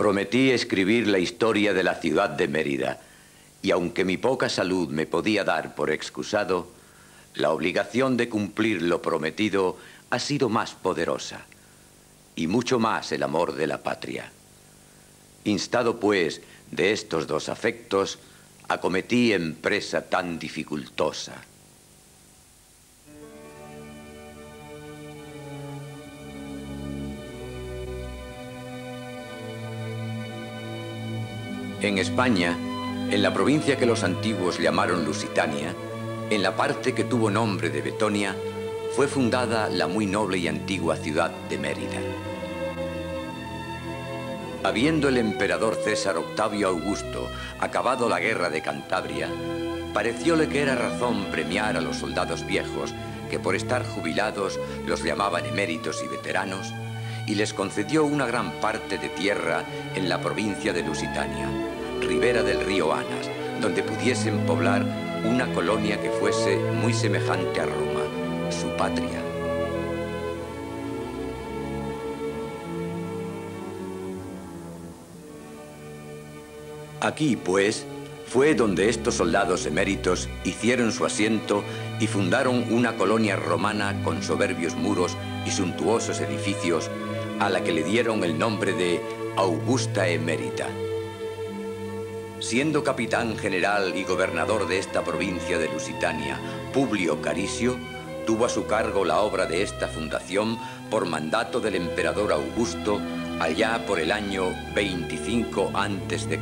Prometí escribir la historia de la ciudad de Mérida, y aunque mi poca salud me podía dar por excusado, la obligación de cumplir lo prometido ha sido más poderosa, y mucho más el amor de la patria. Instado, pues, de estos dos afectos, acometí empresa tan dificultosa. En España, en la provincia que los antiguos llamaron Lusitania, en la parte que tuvo nombre de Betonia, fue fundada la muy noble y antigua ciudad de Mérida. Habiendo el emperador César Octavio Augusto acabado la guerra de Cantabria, parecióle que era razón premiar a los soldados viejos, que por estar jubilados los llamaban eméritos y veteranos, y les concedió una gran parte de tierra en la provincia de Lusitania, ribera del río Anas, donde pudiesen poblar una colonia que fuese muy semejante a Roma, su patria. Aquí, pues, fue donde estos soldados eméritos hicieron su asiento y fundaron una colonia romana con soberbios muros y suntuosos edificios, a la que le dieron el nombre de Augusta Emérita. Siendo capitán general y gobernador de esta provincia de Lusitania, Publio Caricio, tuvo a su cargo la obra de esta fundación por mandato del emperador Augusto allá por el año 25 a.C.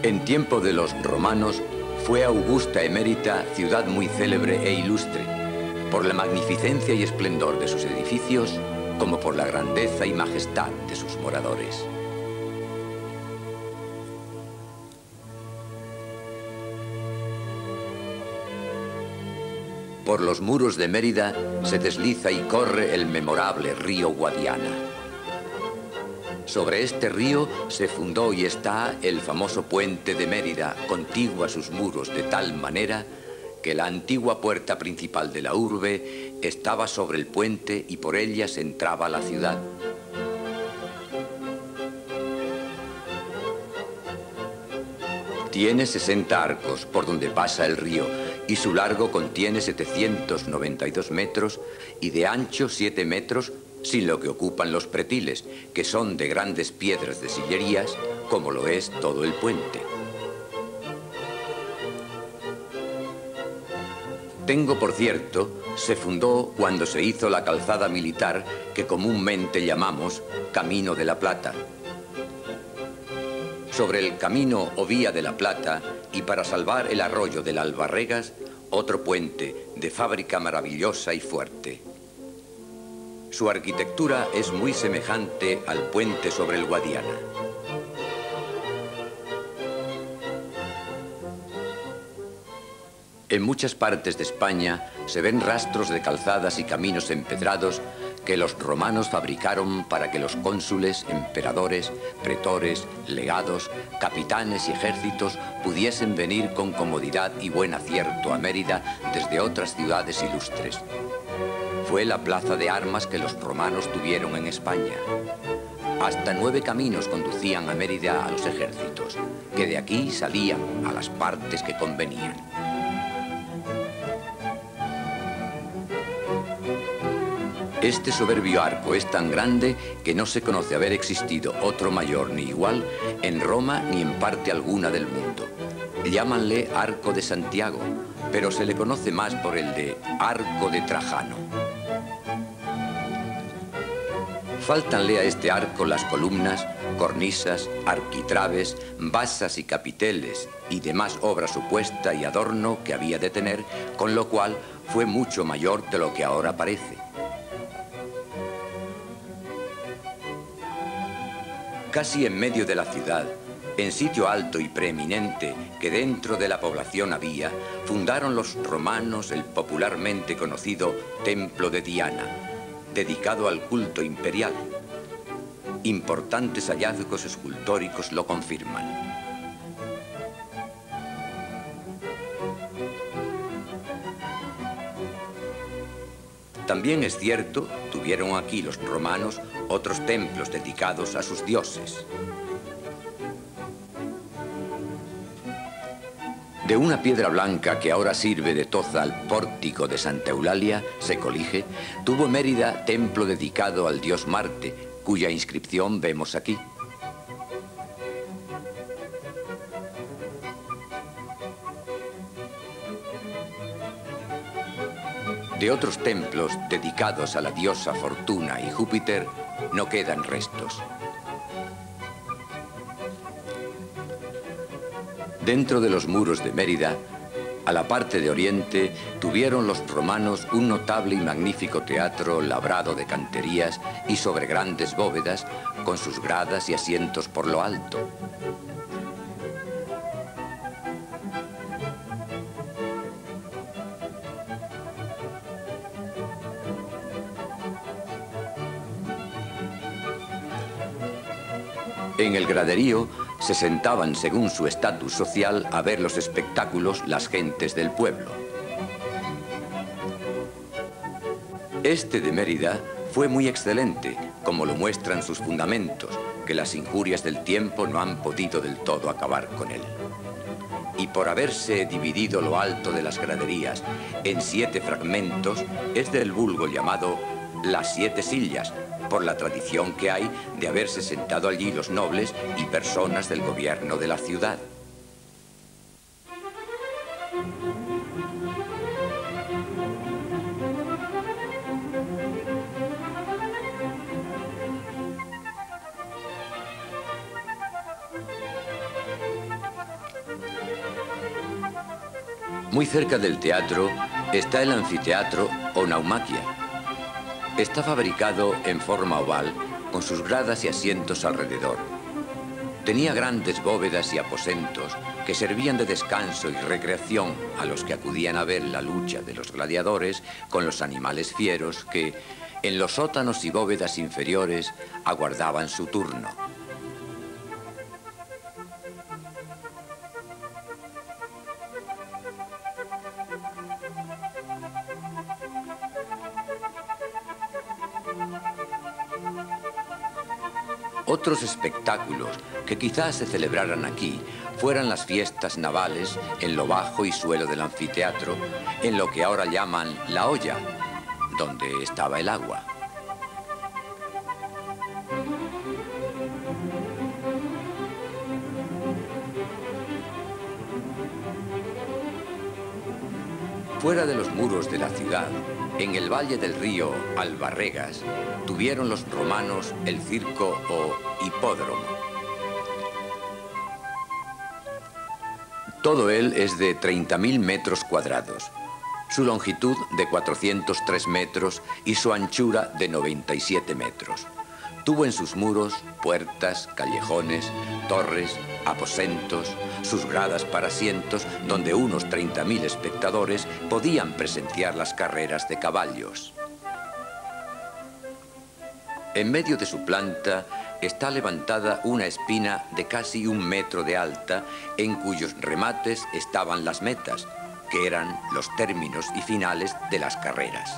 En tiempo de los romanos, fue Augusta Emérita ciudad muy célebre e ilustre, por la magnificencia y esplendor de sus edificios, como por la grandeza y majestad de sus moradores. Por los muros de Mérida se desliza y corre el memorable río Guadiana. Sobre este río se fundó y está el famoso puente de Mérida, contiguo a sus muros, de tal manera que la antigua puerta principal de la urbe estaba sobre el puente y por ella se entraba a la ciudad. Tiene 60 arcos por donde pasa el río y su largo contiene 792 metros y de ancho 7 metros, sin lo que ocupan los pretiles, que son de grandes piedras de sillerías, como lo es todo el puente. Tengo por cierto, se fundó cuando se hizo la calzada militar que comúnmente llamamos Camino de la Plata. Sobre el camino o vía de la Plata, y para salvar el arroyo del Albarregas, otro puente de fábrica maravillosa y fuerte. Su arquitectura es muy semejante al puente sobre el Guadiana. En muchas partes de España se ven rastros de calzadas y caminos empedrados que los romanos fabricaron para que los cónsules, emperadores, pretores, legados, capitanes y ejércitos pudiesen venir con comodidad y buen acierto a Mérida desde otras ciudades ilustres. Fue la plaza de armas que los romanos tuvieron en España. Hasta 9 caminos conducían a Mérida a los ejércitos, que de aquí salían a las partes que convenían. Este soberbio arco es tan grande que no se conoce haber existido otro mayor ni igual en Roma ni en parte alguna del mundo. Llámanle Arco de Santiago, pero se le conoce más por el de Arco de Trajano. Fáltanle a este arco las columnas, cornisas, arquitraves, basas y capiteles y demás obra supuesta y adorno que había de tener, con lo cual fue mucho mayor de lo que ahora parece. Casi en medio de la ciudad, en sitio alto y preeminente que dentro de la población había, fundaron los romanos el popularmente conocido Templo de Diana, dedicado al culto imperial. Importantes hallazgos escultóricos lo confirman. También es cierto, tuvieron aquí los romanos otros templos dedicados a sus dioses. De una piedra blanca que ahora sirve de toza al pórtico de Santa Eulalia, se colige, tuvo Mérida templo dedicado al dios Marte, cuya inscripción vemos aquí. De otros templos dedicados a la diosa Fortuna y Júpiter no quedan restos. Dentro de los muros de Mérida, a la parte de oriente, tuvieron los romanos un notable y magnífico teatro labrado de canterías y sobre grandes bóvedas, con sus gradas y asientos por lo alto. En el graderío se sentaban según su estatus social a ver los espectáculos las gentes del pueblo. Este de Mérida fue muy excelente, como lo muestran sus fundamentos, que las injurias del tiempo no han podido del todo acabar con él. Y por haberse dividido lo alto de las graderías en 7 fragmentos, es del vulgo llamado las 7 sillas, por la tradición que hay de haberse sentado allí los nobles y personas del gobierno de la ciudad. Muy cerca del teatro está el anfiteatro o naumaquia. Está fabricado en forma oval, con sus gradas y asientos alrededor. Tenía grandes bóvedas y aposentos que servían de descanso y recreación a los que acudían a ver la lucha de los gladiadores con los animales fieros que, en los sótanos y bóvedas inferiores, aguardaban su turno. Otros espectáculos que quizás se celebraran aquí fueran las fiestas navales en lo bajo y suelo del anfiteatro, en lo que ahora llaman la olla, donde estaba el agua. Fuera de los muros de la ciudad, en el valle del río Albarregas, tuvieron los romanos el circo o hipódromo. Todo él es de 30.000 metros cuadrados, su longitud de 403 metros y su anchura de 97 metros. Tuvo en sus muros puertas, callejones, torres, aposentos, sus gradas para asientos donde unos 30.000 espectadores podían presenciar las carreras de caballos. En medio de su planta está levantada una espina de casi 1 metro de alta, en cuyos remates estaban las metas, que eran los términos y finales de las carreras.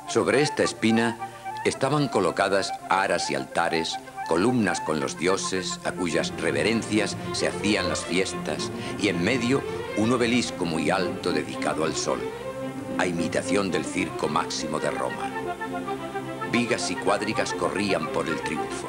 Sobre esta espina estaban colocadas aras y altares, columnas con los dioses a cuyas reverencias se hacían las fiestas, y en medio un obelisco muy alto dedicado al sol, a imitación del circo máximo de Roma. Vigas y cuadrigas corrían por el triunfo.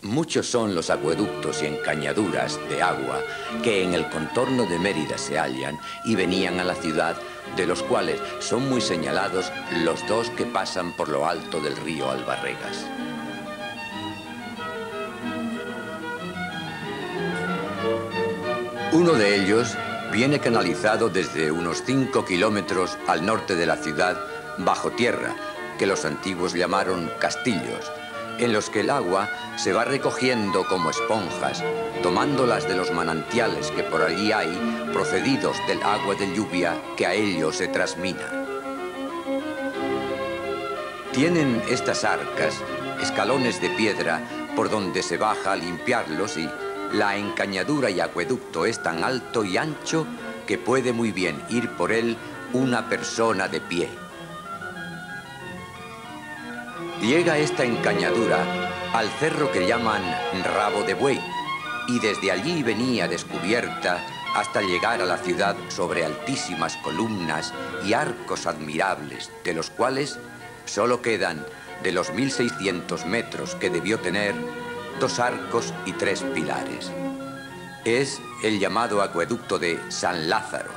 Muchos son los acueductos y encañaduras de agua que en el contorno de Mérida se hallan y venían a la ciudad, de los cuales son muy señalados los 2 que pasan por lo alto del río Albarregas. Uno de ellos viene canalizado desde unos 5 kilómetros al norte de la ciudad, bajo tierra, que los antiguos llamaron castillos, en los que el agua se va recogiendo como esponjas, tomándolas de los manantiales que por allí hay, procedidos del agua de lluvia que a ellos se transmina. Tienen estas arcas escalones de piedra por donde se baja a limpiarlos, y la encañadura y acueducto es tan alto y ancho que puede muy bien ir por él una persona de pie. Llega esta encañadura al cerro que llaman Rabo de Buey, y desde allí venía descubierta hasta llegar a la ciudad sobre altísimas columnas y arcos admirables, de los cuales solo quedan, de los 1600 metros que debió tener, 2 arcos y 3 pilares. Es el llamado acueducto de San Lázaro,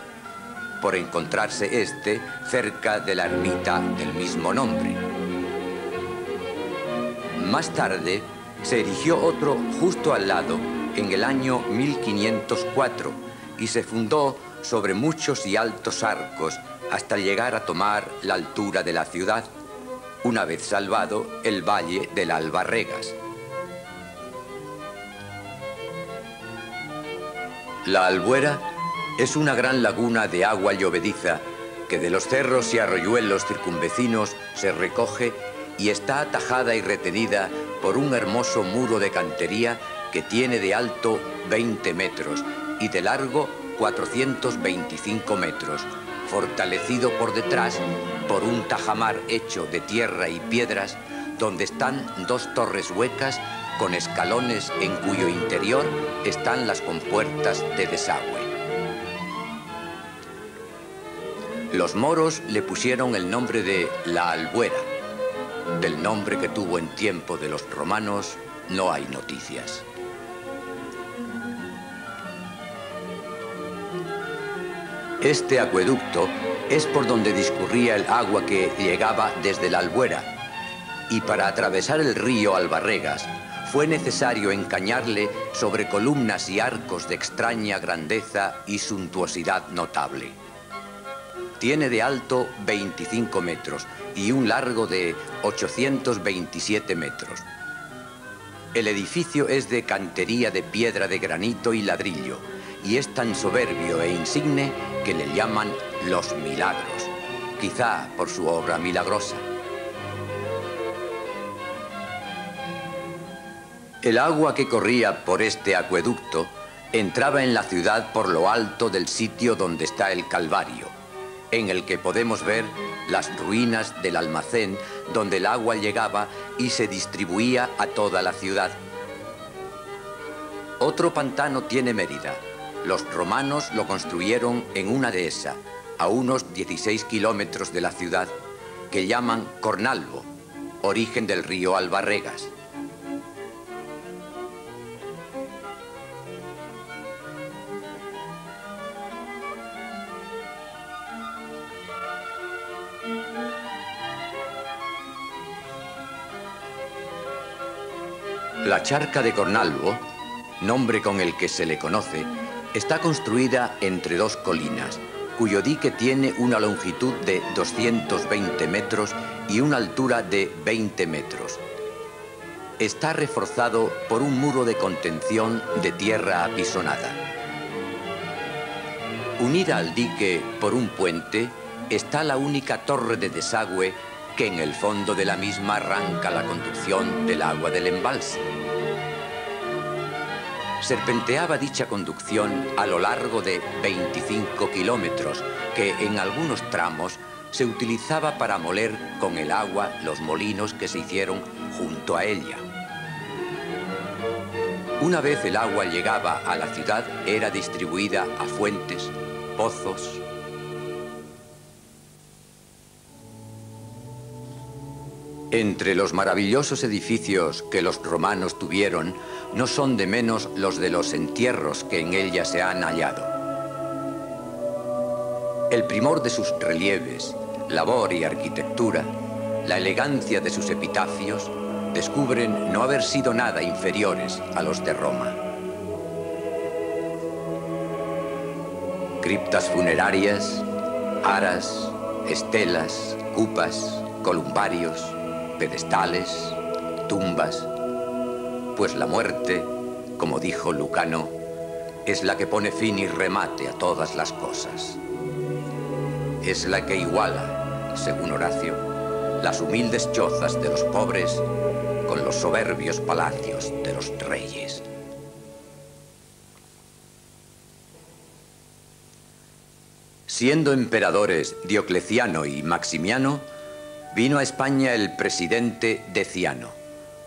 por encontrarse este cerca de la ermita del mismo nombre. Más tarde se erigió otro justo al lado en el año 1504 y se fundó sobre muchos y altos arcos hasta llegar a tomar la altura de la ciudad, una vez salvado el valle del Albarregas. La Albuera es una gran laguna de agua llovediza que de los cerros y arroyuelos circunvecinos se recoge y está atajada y retenida por un hermoso muro de cantería que tiene de alto 20 metros y de largo 425 metros, fortalecido por detrás por un tajamar hecho de tierra y piedras, donde están 2 torres huecas con escalones en cuyo interior están las compuertas de desagüe. Los moros le pusieron el nombre de La Albuera. Del nombre que tuvo en tiempo de los romanos no hay noticias. Este acueducto es por donde discurría el agua que llegaba desde la Albuera, y para atravesar el río Albarregas fue necesario encañarle sobre columnas y arcos de extraña grandeza y suntuosidad notable. Tiene de alto 25 metros y un largo de 827 metros. El edificio es de cantería de piedra de granito y ladrillo, y es tan soberbio e insigne que le llaman Los Milagros, quizá por su obra milagrosa. El agua que corría por este acueducto entraba en la ciudad por lo alto del sitio donde está el Calvario, en el que podemos ver las ruinas del almacén donde el agua llegaba y se distribuía a toda la ciudad. Otro pantano tiene Mérida. Los romanos lo construyeron en una dehesa, a unos 16 kilómetros de la ciudad, que llaman Cornalvo, origen del río Albarregas. La charca de Cornalvo, nombre con el que se le conoce, está construida entre 2 colinas, cuyo dique tiene una longitud de 220 metros y una altura de 20 metros. Está reforzado por un muro de contención de tierra apisonada. Unida al dique por un puente está la única torre de desagüe que en el fondo de la misma arranca la conducción del agua del embalse. Serpenteaba dicha conducción a lo largo de 25 kilómetros, que en algunos tramos se utilizaba para moler con el agua los molinos que se hicieron junto a ella. Una vez el agua llegaba a la ciudad, era distribuida a fuentes, pozos. Entre los maravillosos edificios que los romanos tuvieron, no son de menos los de los entierros que en ella se han hallado. El primor de sus relieves, labor y arquitectura, la elegancia de sus epitafios, descubren no haber sido nada inferiores a los de Roma. Criptas funerarias, aras, estelas, cupas, columbarios, pedestales, tumbas, pues la muerte, como dijo Lucano, es la que pone fin y remate a todas las cosas. Es la que iguala, según Horacio, las humildes chozas de los pobres con los soberbios palacios de los reyes. Siendo emperadores Diocleciano y Maximiano, vino a España el presidente Deciano.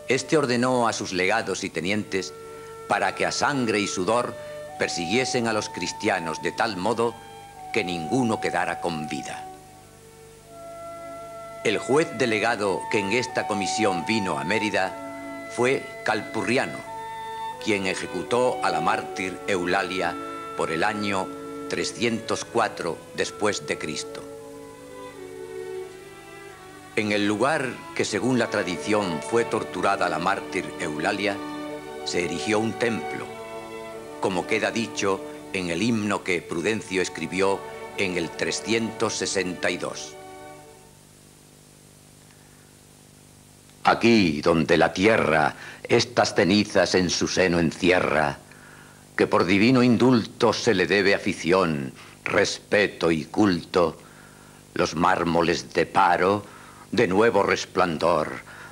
Este ordenó a sus legados y tenientes para que a sangre y sudor persiguiesen a los cristianos de tal modo que ninguno quedara con vida. El juez delegado que en esta comisión vino a Mérida fue Calpurriano, quien ejecutó a la mártir Eulalia por el año 304 después de Cristo. En el lugar que según la tradición fue torturada la mártir Eulalia, se erigió un templo, como queda dicho en el himno que Prudencio escribió en el 362. Aquí donde la tierra estas cenizas en su seno encierra, que por divino indulto se le debe afición, respeto y culto, los mármoles de paro, de nuevo resplandor,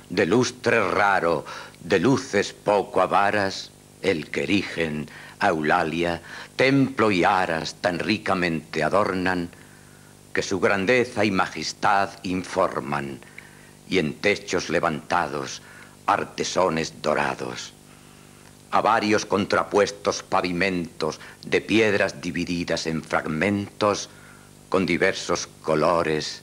de lustre raro, de luces poco avaras, el que erigen a Eulalia, templo y aras tan ricamente adornan, que su grandeza y majestad informan, y en techos levantados, artesones dorados, a varios contrapuestos pavimentos de piedras divididas en fragmentos con diversos colores,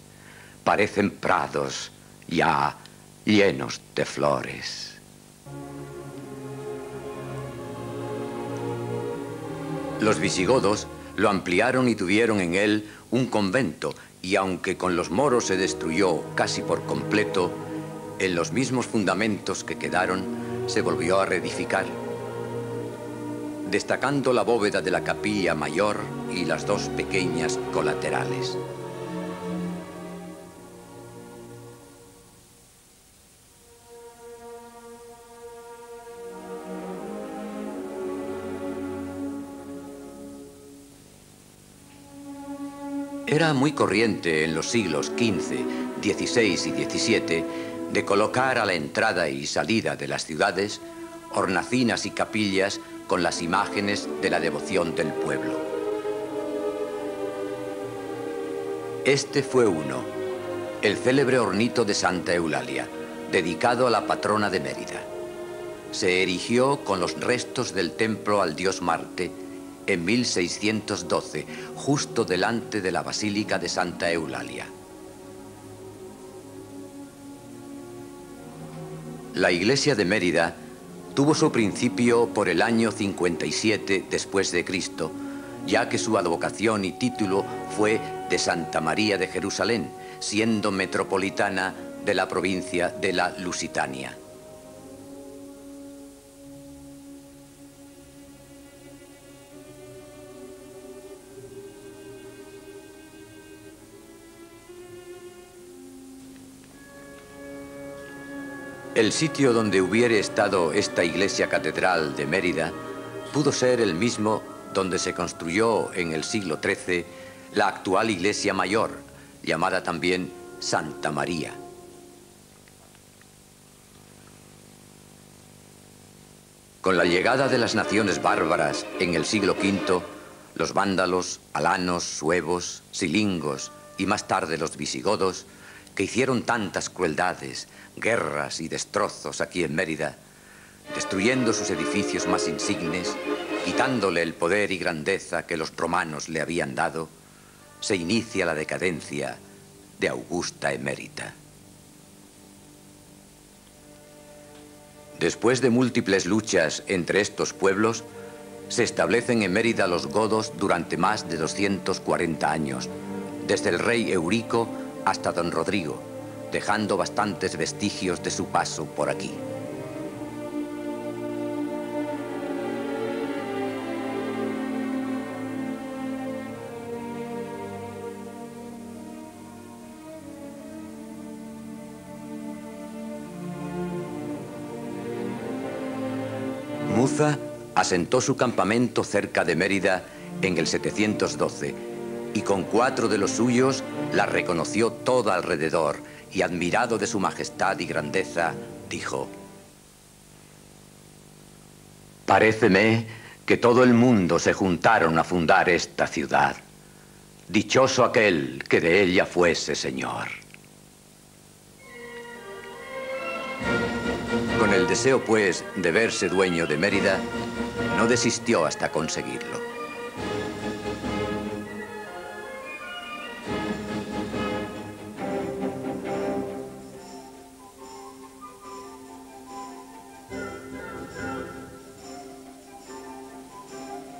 parecen prados ya llenos de flores. Los visigodos lo ampliaron y tuvieron en él un convento, y aunque con los moros se destruyó casi por completo, en los mismos fundamentos que quedaron se volvió a reedificar, destacando la bóveda de la capilla mayor y las dos pequeñas colaterales. Era muy corriente en los siglos XV, XVI y XVII de colocar a la entrada y salida de las ciudades hornacinas y capillas con las imágenes de la devoción del pueblo. Este fue uno, el célebre hornito de Santa Eulalia, dedicado a la patrona de Mérida. Se erigió con los restos del templo al dios Marte en 1612, justo delante de la Basílica de Santa Eulalia. La iglesia de Mérida tuvo su principio por el año 57 después de Cristo, ya que su advocación y título fue de Santa María de Jerusalén, siendo metropolitana de la provincia de la Lusitania. El sitio donde hubiere estado esta iglesia catedral de Mérida pudo ser el mismo donde se construyó en el siglo XIII la actual iglesia mayor, llamada también Santa María. Con la llegada de las naciones bárbaras en el siglo V, los vándalos, alanos, suevos, silingos y más tarde los visigodos, que hicieron tantas crueldades, guerras y destrozos aquí en Mérida, destruyendo sus edificios más insignes, quitándole el poder y grandeza que los romanos le habían dado, se inicia la decadencia de Augusta Emérita. Después de múltiples luchas entre estos pueblos, se establecen en Mérida los godos durante más de 240 años, desde el rey Eurico hasta don Rodrigo, dejando bastantes vestigios de su paso por aquí. Muza asentó su campamento cerca de Mérida en el 712 y con 4 de los suyos la reconoció toda alrededor y admirado de su majestad y grandeza, dijo: Paréceme que todo el mundo se juntaron a fundar esta ciudad. Dichoso aquel que de ella fuese señor. Con el deseo, pues, de verse dueño de Mérida, no desistió hasta conseguirlo.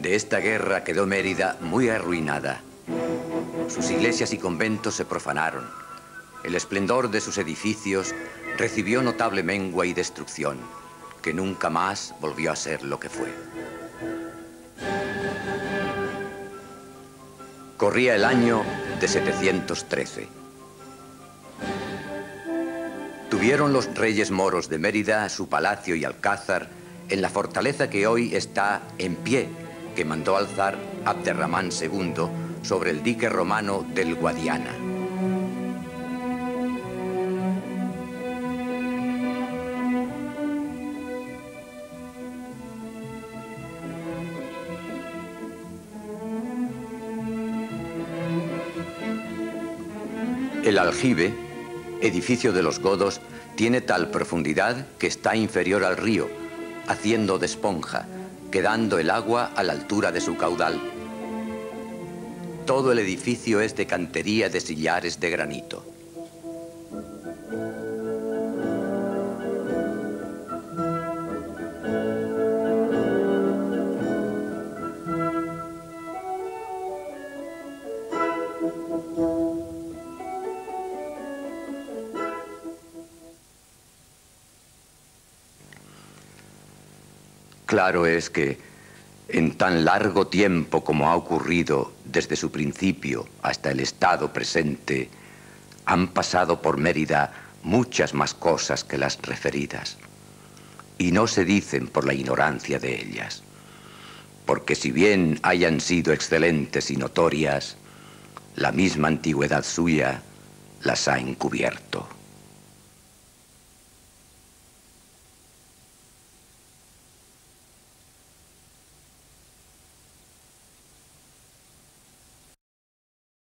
De esta guerra quedó Mérida muy arruinada. Sus iglesias y conventos se profanaron. El esplendor de sus edificios recibió notable mengua y destrucción, que nunca más volvió a ser lo que fue. Corría el año de 713. Tuvieron los reyes moros de Mérida su palacio y alcázar en la fortaleza que hoy está en pie, que mandó alzar Abderramán II sobre el dique romano del Guadiana. El aljibe, edificio de los godos, tiene tal profundidad que está inferior al río, haciendo de esponja, quedando el agua a la altura de su caudal. Todo el edificio es de cantería de sillares de granito. Claro es que, en tan largo tiempo como ha ocurrido desde su principio hasta el estado presente, han pasado por Mérida muchas más cosas que las referidas, y no se dicen por la ignorancia de ellas, porque si bien hayan sido excelentes y notorias, la misma antigüedad suya las ha encubierto.